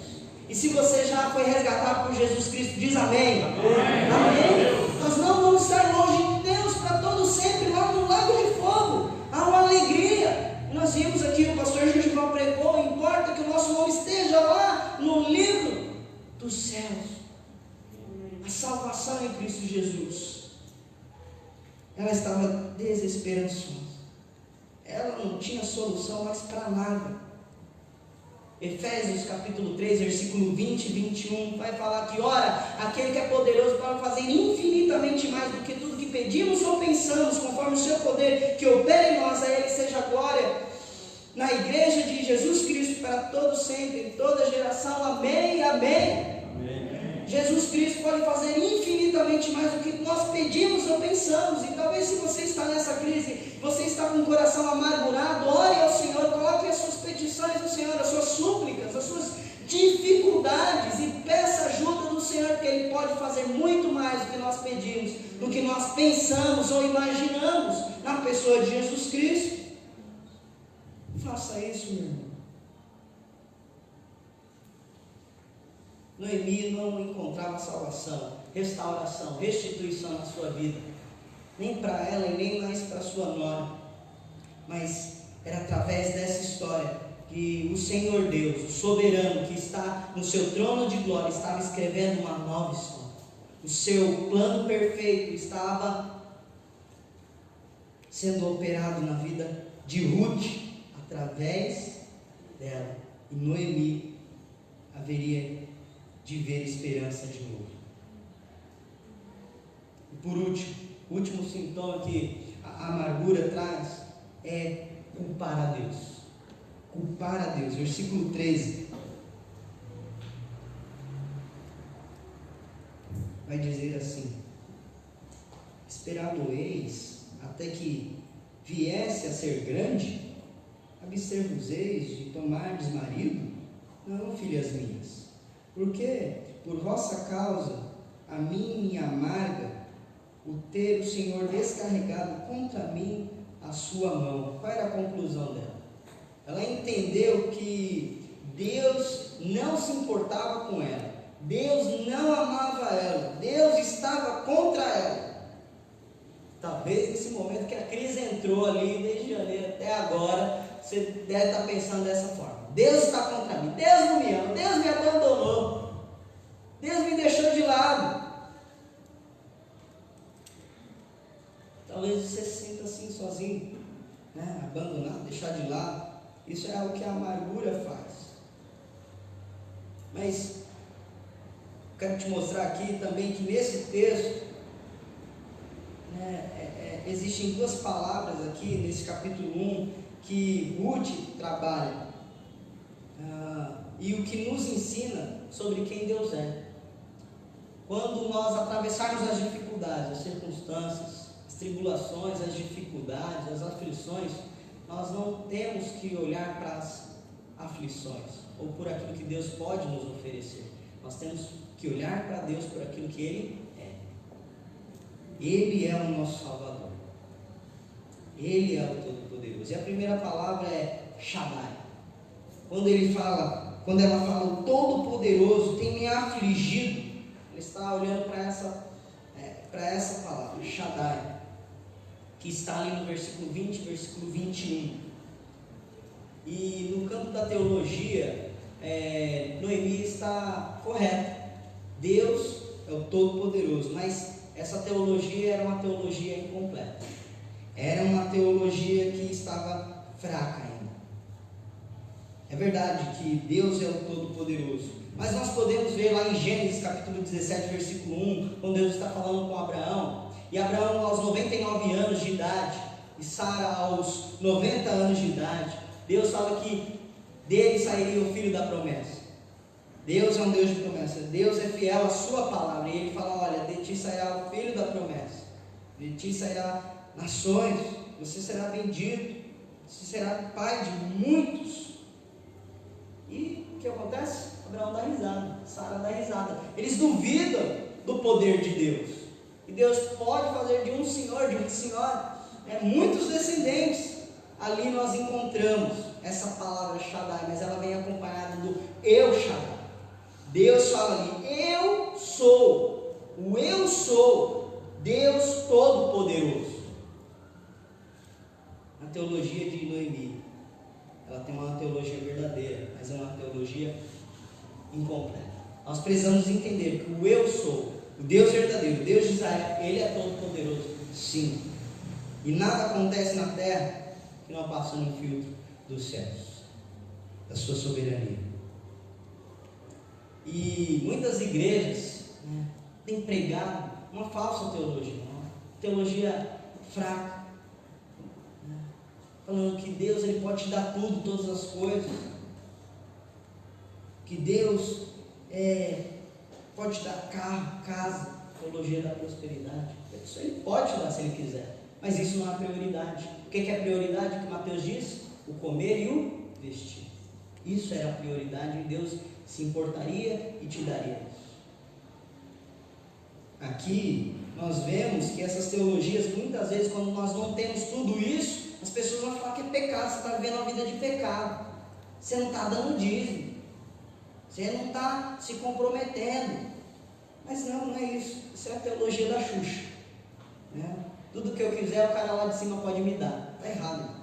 E se você já foi resgatado por Jesus Cristo, diz amém. Amém. Amém. Nós não vamos estar longe de Deus para todo sempre, lá no lago de fogo. Há uma alegria. Nós vimos aqui, o pastor Judival pregou, importa que o nosso nome esteja lá no livro dos céus. A salvação em Cristo Jesus. Ela estava desesperançosa. Ela não tinha solução mais para nada. Efésios capítulo 3, versículo 20 e 21, vai falar que, ora, aquele que é poderoso para fazer infinitamente mais do que tudo que pedimos ou pensamos, conforme o seu poder que opera em nós, a Ele seja a glória, na igreja de Jesus Cristo, para todos sempre, em toda geração, amém, amém. Amém. Jesus Cristo pode fazer infinitamente mais do que nós pedimos ou pensamos. E talvez se você está nessa crise, você está com o coração amargurado, ore ao Senhor, coloque as suas petições ao Senhor, as suas súplicas, as suas dificuldades e peça ajuda do Senhor, porque Ele pode fazer muito mais do que nós pedimos, do que nós pensamos ou imaginamos na pessoa de Jesus Cristo. Faça isso, meu irmão. Noemi não encontrava salvação, restauração, restituição na sua vida, nem para ela e nem mais para sua nora, mas era através dessa história que o Senhor Deus, o soberano que está no seu trono de glória, estava escrevendo uma nova história. O seu plano perfeito estava sendo operado na vida de Ruth através dela, e Noemi haveria de ver esperança de novo. E por último, o último sintoma que a amargura traz é culpar a Deus. Culpar a Deus. Versículo 13 vai dizer assim: esperar-lo-eis até que viesse a ser grande? Abster-vos-eis de tomardes marido? Não, filhas minhas, porque por vossa causa a mim me amarga o ter o Senhor descarregado contra mim a sua mão. Qual era a conclusão dela? Ela entendeu que Deus não se importava com ela, Deus não amava ela, Deus estava contra ela. Talvez nesse momento que a crise entrou ali, desde janeiro até agora, você deve estar pensando dessa forma: Deus está contra mim, Deus não me ama, Deus me abandonou, Deus me deixou de lado. Talvez você se sinta assim sozinho, né? Abandonado, deixar de lado. Isso é o que a amargura faz. Mas quero te mostrar aqui também que nesse texto, existem duas palavras aqui nesse capítulo 1 que Ruth trabalha, e o que nos ensina sobre quem Deus é. Quando nós atravessarmos as dificuldades, as circunstâncias, as tribulações, as dificuldades, as aflições, nós não temos que olhar para as aflições ou por aquilo que Deus pode nos oferecer. Nós temos que olhar para Deus por aquilo que Ele é. Ele é o nosso Salvador. Ele é o Todo-Poderoso. E a primeira palavra é Shaddai. Quando ela fala o Todo-Poderoso tem me afligido, ele está olhando para essa palavra, Shaddai, que está ali no versículo 20, versículo 21. E no campo da teologia, Noemi está correta. Deus é o Todo-Poderoso, mas essa teologia era uma teologia incompleta. Era uma teologia que estava fraca ainda. É verdade que Deus é o Todo-Poderoso, mas nós podemos ver lá em Gênesis capítulo 17, versículo 1, quando Deus está falando com Abraão, e Abraão aos 99 anos de idade, e Sara aos 90 anos de idade, Deus fala que dele sairia o filho da promessa. Deus é um Deus de promessa, Deus é fiel à sua palavra, e Ele fala: olha, de ti sairá o filho da promessa, de ti sairá nações, você será bendito, você será pai de muitos. E o que acontece? Abraão dá risada, Sara dá risada. Eles duvidam do poder de Deus, e Deus pode fazer de um senhor, de uma senhora, muitos descendentes. Ali nós encontramos essa palavra Shaddai, mas ela vem acompanhada do Eu Shaddai. Deus fala ali: eu sou, o eu sou, Deus Todo-Poderoso. A teologia de Noemi, ela tem uma teologia verdadeira, mas é uma teologia incompleta. Nós precisamos entender que o eu sou, o Deus verdadeiro, o Deus de Israel, Ele é todo-poderoso, sim. E nada acontece na terra que não passa no filtro dos céus, da sua soberania. E muitas igrejas têm pregado uma falsa teologia, uma teologia fraca, falando que Deus Ele pode te dar tudo, todas as coisas, que Deus pode te dar carro, casa, teologia da prosperidade. Isso ele pode te dar se ele quiser, mas isso não é prioridade. O que é prioridade que Mateus diz? O comer e o vestir. Isso era a prioridade e Deus se importaria e te daria isso. Aqui nós vemos que essas teologias, muitas vezes, quando nós não temos tudo isso, as pessoas vão falar que é pecado, você está vivendo uma vida de pecado, você não está dando dízimo, você não está se comprometendo. Mas não é isso. Isso é a teologia da Xuxa, né? Tudo que eu quiser o cara lá de cima pode me dar. Está errado.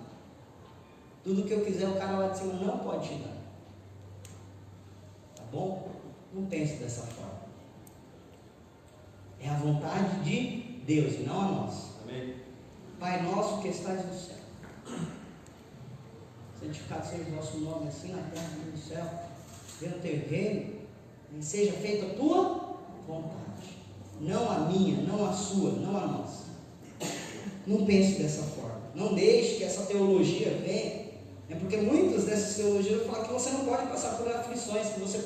Tudo que eu quiser o cara lá de cima não pode te dar. Tá bom? Não pense dessa forma. É a vontade de Deus e não a nossa. Amém. Pai nosso que estás no céu, santificado seja o vosso nome, assim na terra como no céu. Venha o teu reino e seja feita a tua vontade, não a minha, não a sua, não a nossa. Não pense dessa forma. Não deixe que essa teologia venha. Porque muitas dessas teologias vão falar que você não pode passar por aflições, que você não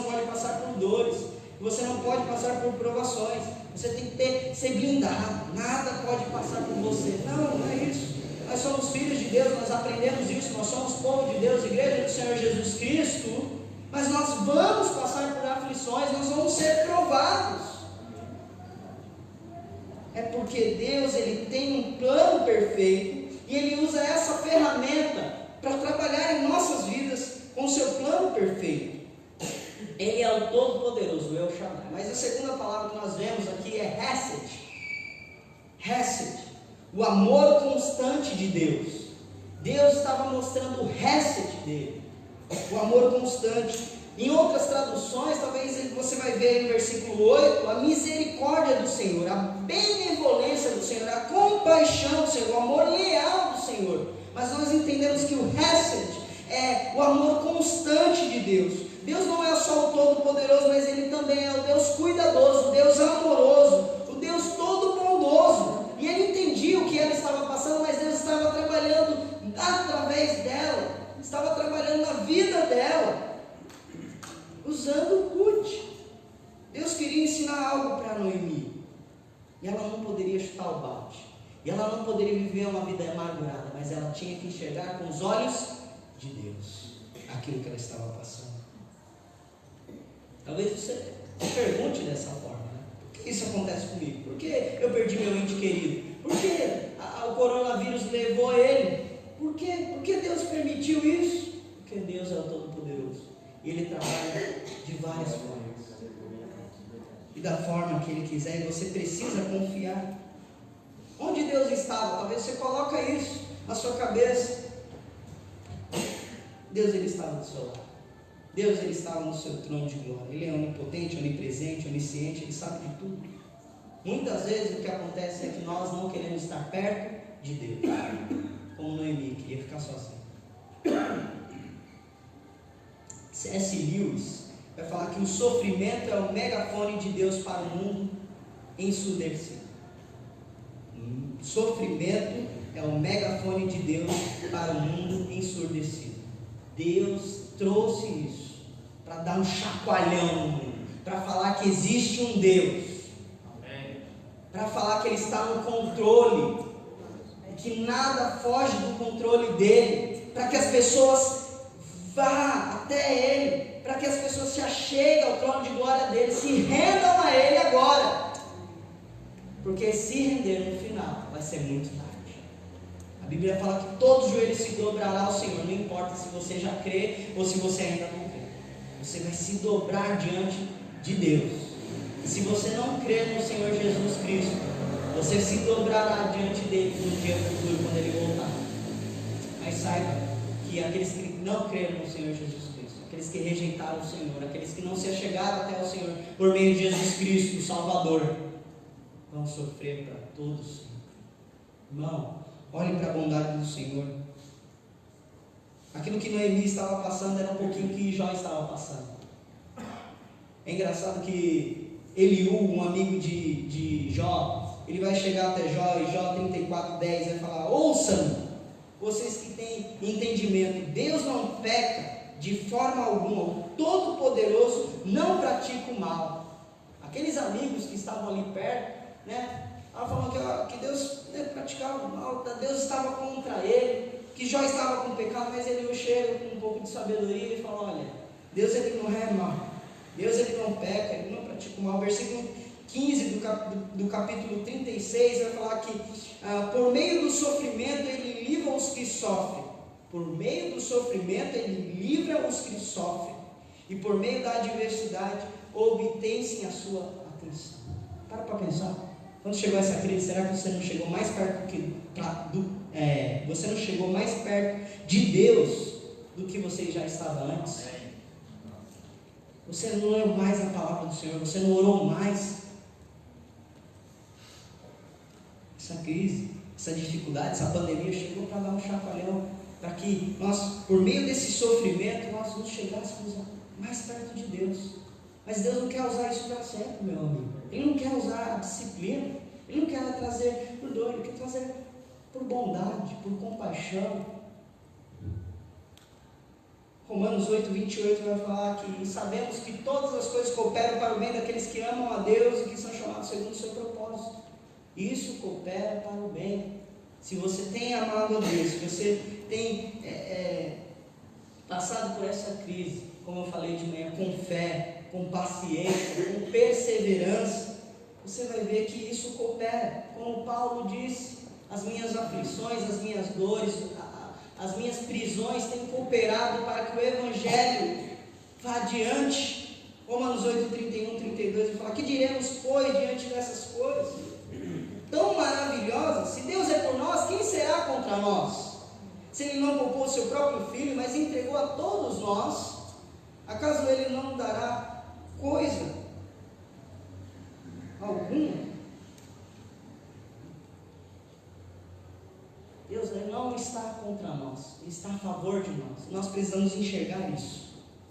pode passar por dores, que você não pode passar por provações. Você tem que ser blindado. Nada pode passar por você. Não é isso. Nós somos filhos de Deus, nós aprendemos isso, nós somos povo de Deus, igreja do Senhor Jesus Cristo, mas nós vamos passar por aflições, nós vamos ser provados. É porque Deus, Ele tem um plano perfeito, e Ele usa essa ferramenta para trabalhar em nossas vidas com o seu plano perfeito. Ele é o Todo-Poderoso, o El Shaddai. Mas a segunda palavra que nós vemos aqui é Hesed. Hesed, o amor constante de Deus. Deus estava mostrando o Hesed dele, o amor constante. Em outras traduções, talvez você vai ver no versículo 8, a misericórdia do Senhor, a benevolência do Senhor, a compaixão do Senhor, o amor leal do Senhor. Mas nós entendemos que o Hesed é o amor constante de Deus. Deus não é só o Todo-Poderoso, mas Ele também é o Deus cuidadoso, o Deus amoroso, o Deus todo bondoso. E Ele entendia o que ela estava passando, mas Deus estava trabalhando através dela, estava trabalhando na vida dela, usando o Ruth. Deus queria ensinar algo para Noemi, e ela não poderia chutar o balde, e ela não poderia viver uma vida amargurada, mas ela tinha que enxergar com os olhos de Deus aquilo que ela estava passando. Talvez você pergunte dessa forma, né? Por que isso acontece comigo? Por que eu perdi meu ente querido? Por que o coronavírus levou ele? Por que Deus permitiu isso? Porque Deus é o Todo-Poderoso, e Ele trabalha de várias formas, e da forma que Ele quiser, e você precisa confiar. Onde Deus estava? Talvez você coloque isso na sua cabeça. Deus, Ele estava do seu lado. Deus, Ele estava no seu trono de glória. Ele é onipotente, onipresente, onisciente, Ele sabe de tudo. Muitas vezes o que acontece é que nós não queremos estar perto de Deus, como Noemi queria ficar sozinho. C.S. Lewis vai falar que o sofrimento é o megafone de Deus para o mundo ensurdecido. O sofrimento é o megafone de Deus para o mundo ensurdecido. Deus trouxe isso para dar um chacoalhão no mundo, para falar que existe um Deus, para falar que Ele está no controle, que nada foge do controle dEle, para que as pessoas vá até Ele, para que as pessoas se acheguem ao trono de glória dEle, se rendam a Ele agora, porque se render no final vai ser muito tarde. A Bíblia fala que todo joelho se dobrará ao Senhor, não importa se você já crê ou se você ainda não crê, você vai se dobrar diante de Deus. E se você não crê no Senhor Jesus Cristo, você se dobrará diante dele no dia futuro, quando Ele voltar. Mas saiba que aqueles que não creram no Senhor Jesus Cristo, aqueles que rejeitaram o Senhor, aqueles que não se achegaram até o Senhor por meio de Jesus Cristo, o Salvador, vão sofrer para todos sempre. Irmão, olhe para a bondade do Senhor. Aquilo que Noemi estava passando era um pouquinho que Jó estava passando. É engraçado que Eliú, um amigo de Jó, ele vai chegar até Jó, e Jó 34:10 vai falar: ouçam, vocês que têm entendimento, Deus não peca de forma alguma, o Todo-Poderoso não pratica o mal. Aqueles amigos que estavam ali perto, né, ela falou que Deus praticava o mal, Deus estava contra ele, que Jó estava com pecado, mas ele chega com um pouco de sabedoria e fala: olha, Deus ele não é mal, Deus ele não peca, ele não pratica o mal. Versículo 15 do capítulo 36 vai falar que por meio do sofrimento ele livra os que sofrem, por meio do sofrimento ele livra os que sofrem, e por meio da adversidade obtém-se a sua atenção. Para pensar, quando chegou essa crise, será que você não chegou mais perto você não chegou mais perto de Deus do que você já estava antes? Você não leu mais a palavra do Senhor, você não orou mais. Essa crise, essa dificuldade, essa pandemia chegou para dar um chacoalhão, para que nós, por meio desse sofrimento, nós nos chegássemos mais perto de Deus. Mas Deus não quer usar isso para sempre, meu amigo. Ele não quer usar a disciplina, Ele não quer trazer por dor, Ele quer trazer por bondade, por compaixão. Romanos 8, 28 vai falar que sabemos que todas as coisas cooperam para o bem daqueles que amam a Deus e que são chamados segundo o seu propósito. Isso coopera para o bem. Se você tem amado a Deus, se você tem passado por essa crise, como eu falei de manhã, com fé, com paciência, com perseverança, você vai ver que isso coopera. Como Paulo disse, as minhas aflições, as minhas dores, as minhas prisões têm cooperado para que o Evangelho vá adiante. Romanos 8, 31, 32 vai falar: que diremos, pois, diante dessas coisas tão maravilhosas? Se Deus é por nós, quem será contra nós? Se Ele não poupou o seu próprio Filho, mas entregou a todos nós, acaso Ele não dará coisa alguma? Deus não está contra nós, Ele está a favor de nós. Nós precisamos enxergar isso.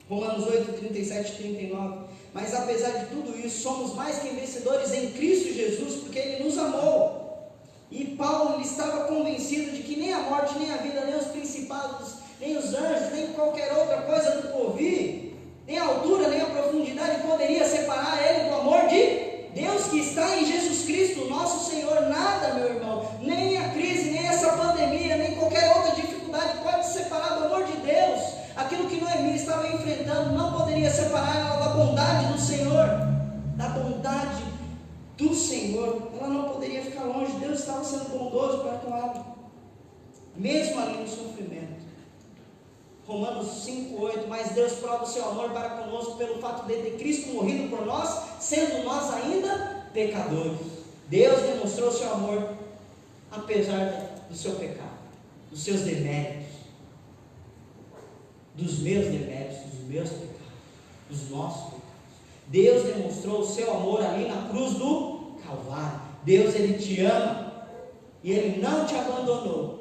Romanos 8, 37 e 39. Mas apesar de tudo isso, somos mais que vencedores em Cristo Jesus, porque Ele nos amou. E Paulo estava convencido de que nem a morte, nem a vida, nem os principados, nem os anjos, nem qualquer outra coisa do porvir, nem a altura, nem a profundidade poderia separar ele do amor de Deus que está em Jesus Cristo, nosso Senhor. Nada, meu irmão, nem a crise, nem essa pandemia, nem qualquer outra dificuldade pode separar do amor de Deus. Aquilo que Noemi estava enfrentando não poderia separar ela da bondade do Senhor, da bondade do Senhor. Ela não poderia ficar longe. Deus estava sendo bondoso para com ela, mesmo ali no sofrimento. Romanos 5, 8. Mas Deus prova o seu amor para conosco pelo fato de ter Cristo morrido por nós, sendo nós ainda pecadores. Deus demonstrou o seu amor apesar do seu pecado, dos seus deméritos, dos meus deméritos, dos meus pecados, dos nossos pecados. Deus demonstrou o seu amor ali na cruz do Calvário. Deus, Ele te ama e Ele não te abandonou.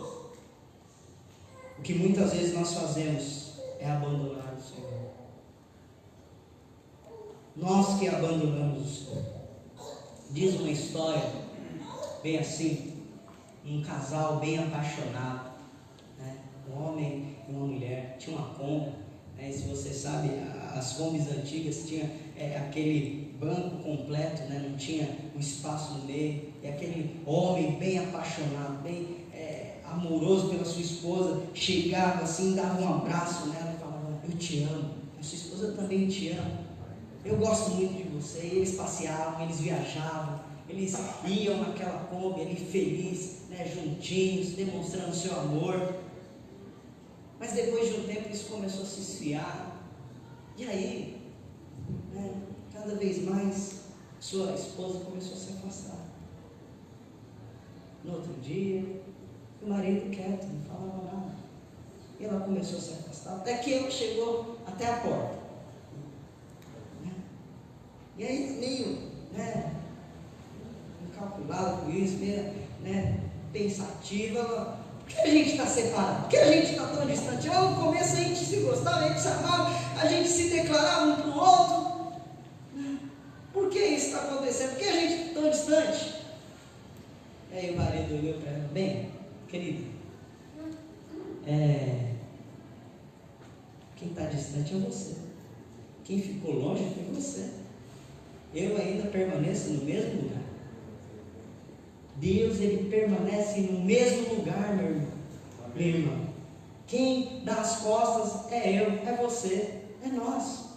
O que muitas vezes nós fazemos é abandonar o Senhor. Nós que abandonamos o Senhor. Diz uma história bem assim, um casal bem apaixonado, né? Um homem e uma mulher, tinha uma Kombi, né? E se você sabe, as Kombis antigas tinha aquele banco completo, né? Não tinha um espaço no meio, e aquele homem bem apaixonado, bem amoroso pela sua esposa, chegava assim, dava um abraço nela e falava: eu te amo, a sua esposa também te ama, eu gosto muito de você. E eles passeavam, eles viajavam, eles iam naquela Kombi ali felizes, né, juntinhos, demonstrando seu amor. Mas depois de um tempo isso começou a se esfriar, e aí, né, cada vez mais sua esposa começou a se afastar. No outro dia, o marido quieto, não falava nada, e ela começou a se afastar, até que ele chegou até a porta, né? E aí meio, né, incalculado com isso, meio, né, pensativa: por que a gente está separado? Por que a gente está tão distante? Lá no começo a gente se gostava, a gente se amava, a gente se declarava um para o outro. Por que isso está acontecendo? Por que a gente está tão distante? Aí o marido olhou para ela: bem, querido, o Quem está distante é você. Quem ficou longe foi você. Eu ainda permaneço no mesmo lugar. Deus, Ele permanece no mesmo lugar, meu irmão. Meu irmão. Quem dá as costas é eu, é você, é nós.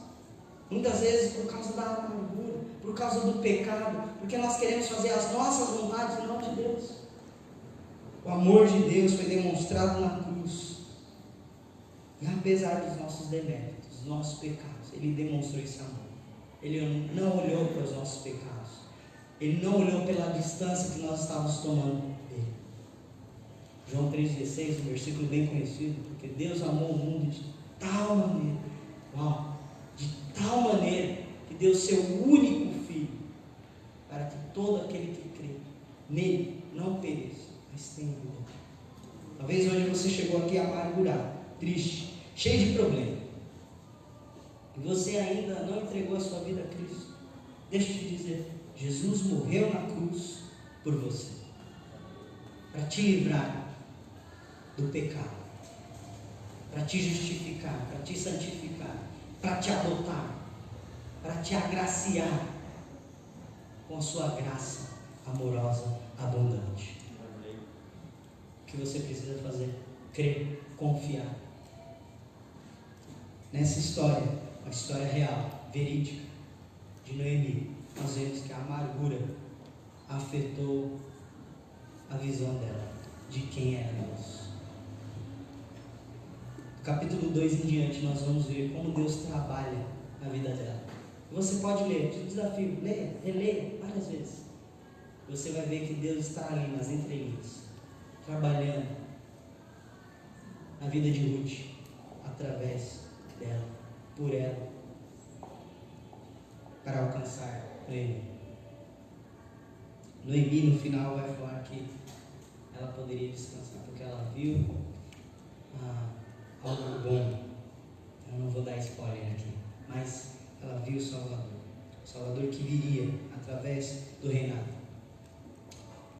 Muitas vezes por causa da amargura, por causa do pecado, porque nós queremos fazer as nossas vontades e não de Deus. O amor de Deus foi demonstrado na cruz. E apesar dos nossos deméritos, dos nossos pecados, Ele demonstrou esse amor. Ele não olhou para os nossos pecados. Ele não olhou pela distância que nós estávamos tomando dele. João 3,16, um versículo bem conhecido, porque Deus amou o mundo de tal maneira, de tal maneira, que deu seu único Filho, para que todo aquele que crê nele não pereça, mas tenha vida. Talvez hoje você chegou aqui amargurado, triste, cheio de problemas, e você ainda não entregou a sua vida a Cristo. Deixa eu te dizer, Jesus morreu na cruz por você, para te livrar do pecado, para te justificar, para te santificar, para te adotar, para te agraciar com a sua graça amorosa, abundante. O que você precisa fazer? Crer, confiar. Nessa história, uma história real, verídica, de Noemi, nós vemos que a amargura afetou a visão dela, de quem era Deus. Do capítulo 2 em diante, nós vamos ver como Deus trabalha na vida dela. Você pode ler, te desafio, leia, releia várias vezes. Você vai ver que Deus está ali nas entrelinhas, trabalhando na vida de Ruth, através dela, por ela, para alcançar Noemi. Noemi no final vai falar que ela poderia descansar, porque ela viu algo bom. Eu não vou dar spoiler aqui, mas ela viu o Salvador que viria através do reinado.